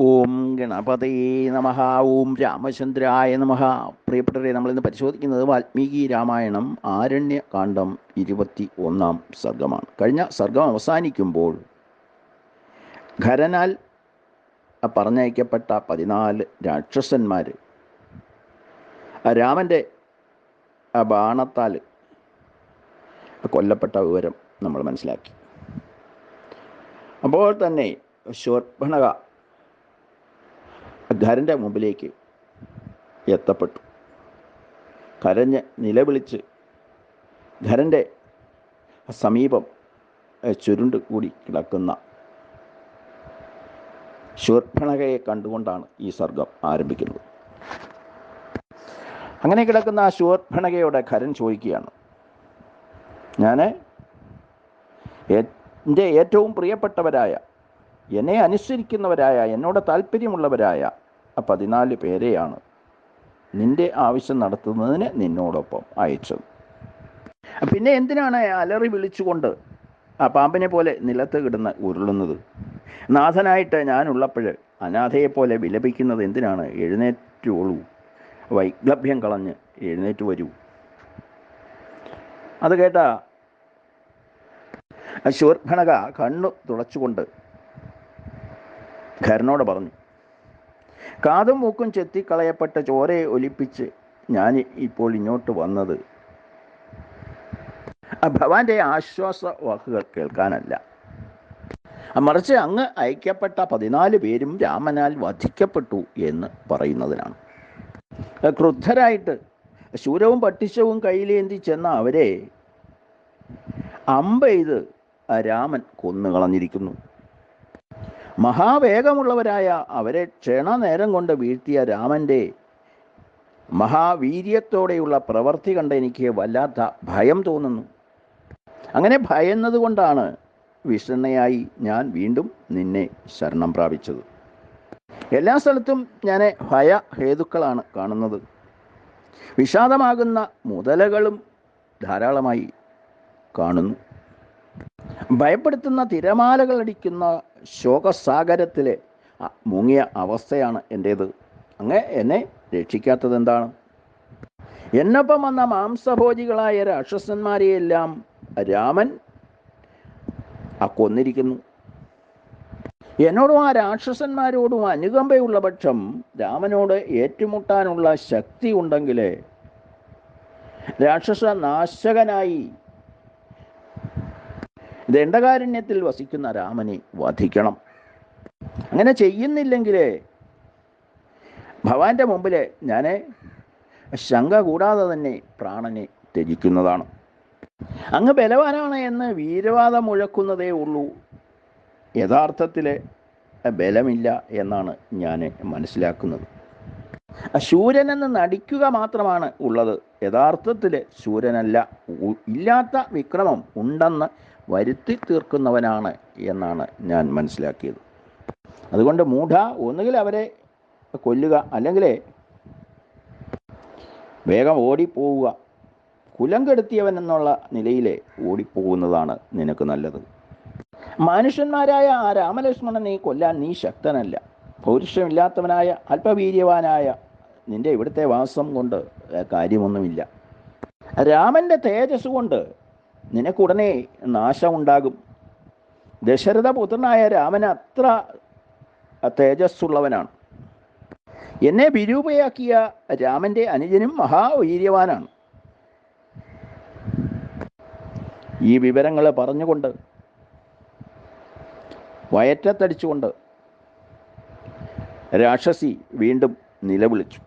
ഓം ഗണപതയേ നമഃ. ഓം രാമചന്ദ്രായ നമഃ. പ്രിയപ്പെട്ടവരെ, നമ്മളിന്ന് പരിശോധിക്കുന്നത് വാൽമീകി രാമായണം ആരണ്യകാണ്ഡം 21 സർഗമാണ്. കഴിഞ്ഞ സർഗം അവസാനിക്കുമ്പോൾ ഖരനാൽ പറഞ്ഞയക്കപ്പെട്ട 14 രാക്ഷസന്മാർ രാമൻ്റെ ബാണത്താൽ കൊല്ലപ്പെട്ട വിവരം നമ്മൾ മനസ്സിലാക്കി. അപ്പോൾ തന്നെ ശൂർപ്പണഖ ഖരൻ്റെ മുമ്പിലേക്ക് എത്തപ്പെട്ടു. കരഞ്ഞ് നിലവിളിച്ച് ഖരൻ്റെ സമീപം ചുരുണ്ട് കൂടി കിടക്കുന്ന ശൂർപ്പണഖയെ കണ്ടുകൊണ്ടാണ് ഈ സർഗം ആരംഭിക്കുന്നത്. അങ്ങനെ കിടക്കുന്ന ആ ശൂർപ്പണഖയോട് ഖരൻ ചോദിക്കുകയാണ്, ഞാൻ എൻ്റെ ഏറ്റവും പ്രിയപ്പെട്ടവരായ, എന്നെ അനുസരിക്കുന്നവരായ, എന്നോട് താല്പര്യമുള്ളവരായ 14 പേരെയാണ് നിൻ്റെ ആവശ്യം നടത്തുന്നതിന് നിന്നോടൊപ്പം അയച്ചത്. പിന്നെ എന്തിനാണ് അലറി വിളിച്ചുകൊണ്ട് ആ പാമ്പിനെ പോലെ നിലത്ത് കിടന്ന് ഉരുളുന്നത്? നാഥനായിട്ട് ഞാനുള്ളപ്പോൾ അനാഥയെപ്പോലെ വിലപിക്കുന്നത് എന്തിനാണ്? എഴുന്നേറ്റുള്ളൂ, വൈഗ്ലഭ്യം കളഞ്ഞ് എഴുന്നേറ്റ് വരൂ. അത് കേട്ട ശൂർപ്പണഖ കണ്ണു തുടച്ചുകൊണ്ട് ഖരനോട് പറഞ്ഞു, കാതും മൂക്കും ചെത്തിക്കളയപ്പെട്ട ചോരയെ ഒലിപ്പിച്ച് ഞാൻ ഇപ്പോൾ ഇങ്ങോട്ട് വന്നത് ഭവാന്റെ ആശ്വാസ വാക്കുകൾ കേൾക്കാനല്ല, മറിച്ച് അങ്ങ് അയക്കപ്പെട്ട 14 പേരും രാമനാൽ വധിക്കപ്പെട്ടു എന്ന് പറയുന്നതിനാണ്. ക്രുദ്ധരായിട്ട് ശൂരവും പട്ടിശവും കയ്യിലേന്തി ചെന്ന അവരെ അമ്പെയ്ത് രാമൻ കൊന്നുകളഞ്ഞിരിക്കുന്നു. മഹാവേഗമുള്ളവരായ അവരെ ക്ഷണനേരം കൊണ്ട് വീഴ്ത്തിയ രാമൻ്റെ മഹാവീര്യത്തോടെയുള്ള പ്രവൃത്തി കണ്ട് എനിക്ക് വല്ലാത്ത ഭയം തോന്നുന്നു. അങ്ങനെ ഭയന്നതുകൊണ്ടാണ് വിഷണ്ണയായി ഞാൻ വീണ്ടും നിന്നെ ശരണം പ്രാപിച്ചത്. എല്ലാ സ്ഥലത്തും ഞാൻ ഭയഹേതുക്കളാണ് കാണുന്നത്. വിഷാദമാകുന്ന മുതലകളും ധാരാളമായി കാണുന്നു. ഭയപ്പെടുത്തുന്ന തിരമാലകൾ അടിക്കുന്ന ശോകസാഗരത്തിലെ മുങ്ങിയ അവസ്ഥയാണ് എൻ്റേത്. അങ്ങ് എന്നെ രക്ഷിക്കാത്തത് എന്താണ്? എന്നൊപ്പം വന്ന മാംസഭോജികളായ രാക്ഷസന്മാരെയെല്ലാം രാമൻ കൊന്നിരിക്കുന്നു. എന്നോടും ആ രാക്ഷസന്മാരോടും അനുകമ്പയുള്ള പക്ഷം രാമനോട് ഏറ്റുമുട്ടാനുള്ള ശക്തി ഉണ്ടെങ്കിൽ രാക്ഷസ നാശകനായി ദണ്ഡകാരണ്യത്തിൽ വസിക്കുന്ന രാമനെ വധിക്കണം. അങ്ങനെ ചെയ്യുന്നില്ലെങ്കിൽ ഭവാന്റെ മുമ്പിൽ ഞാൻ ശങ്ക കൂടാതെ തന്നെ പ്രാണനെ ത്യജിക്കുന്നതാണ്. അങ്ങ് ബലവാനാണ് എന്ന് വീരവാദം മുഴക്കുന്നതേ ഉള്ളൂ, യഥാർത്ഥത്തിൽ ബലമില്ല എന്നാണ് ഞാൻ മനസ്സിലാക്കുന്നത്. ശൂരനെന്ന് നടിക്കുക മാത്രമാണ് ഉള്ളത്, യഥാർത്ഥത്തിൽ ശൂരനല്ല. ഇല്ലാത്ത വിക്രമം ഉണ്ടെന്ന് വരുത്തി തീർക്കുന്നവനാണ് എന്നാണ് ഞാൻ മനസ്സിലാക്കിയത്. അതുകൊണ്ട് മൂഢ, ഒന്നുകിൽ അവരെ കൊല്ലുക, അല്ലെങ്കിൽ വേഗം ഓടിപ്പോവുക. കുലം കെടുത്തിയവൻ എന്നുള്ള നിലയിൽ ഓടിപ്പോകുന്നതാണ് നിനക്ക് നല്ലത്. മനുഷ്യന്മാരായ ആ രാമലക്ഷ്മണനെ കൊല്ലാൻ നീ ശക്തനല്ല. പൗരുഷമില്ലാത്തവനായ അല്പവീര്യവാനായ നിന്റെ ഇവിടുത്തെ വാസം കൊണ്ട് കാര്യമൊന്നുമില്ല. രാമൻ്റെ തേജസ് കൊണ്ട് നിനക്കുടനെ നാശമുണ്ടാകും. ദശരഥപുത്രനായ രാമൻ അത്ര തേജസ്സുള്ളവനാണ്. എന്നെ വിരൂപയാക്കിയ രാമൻ്റെ അനുജനും മഹാവീര്യവാനാണ്. ഈ വിവരങ്ങൾ പറഞ്ഞുകൊണ്ട് വയറ്റത്തടിച്ചുകൊണ്ട് രാക്ഷസി വീണ്ടും നിലവിളിച്ചു.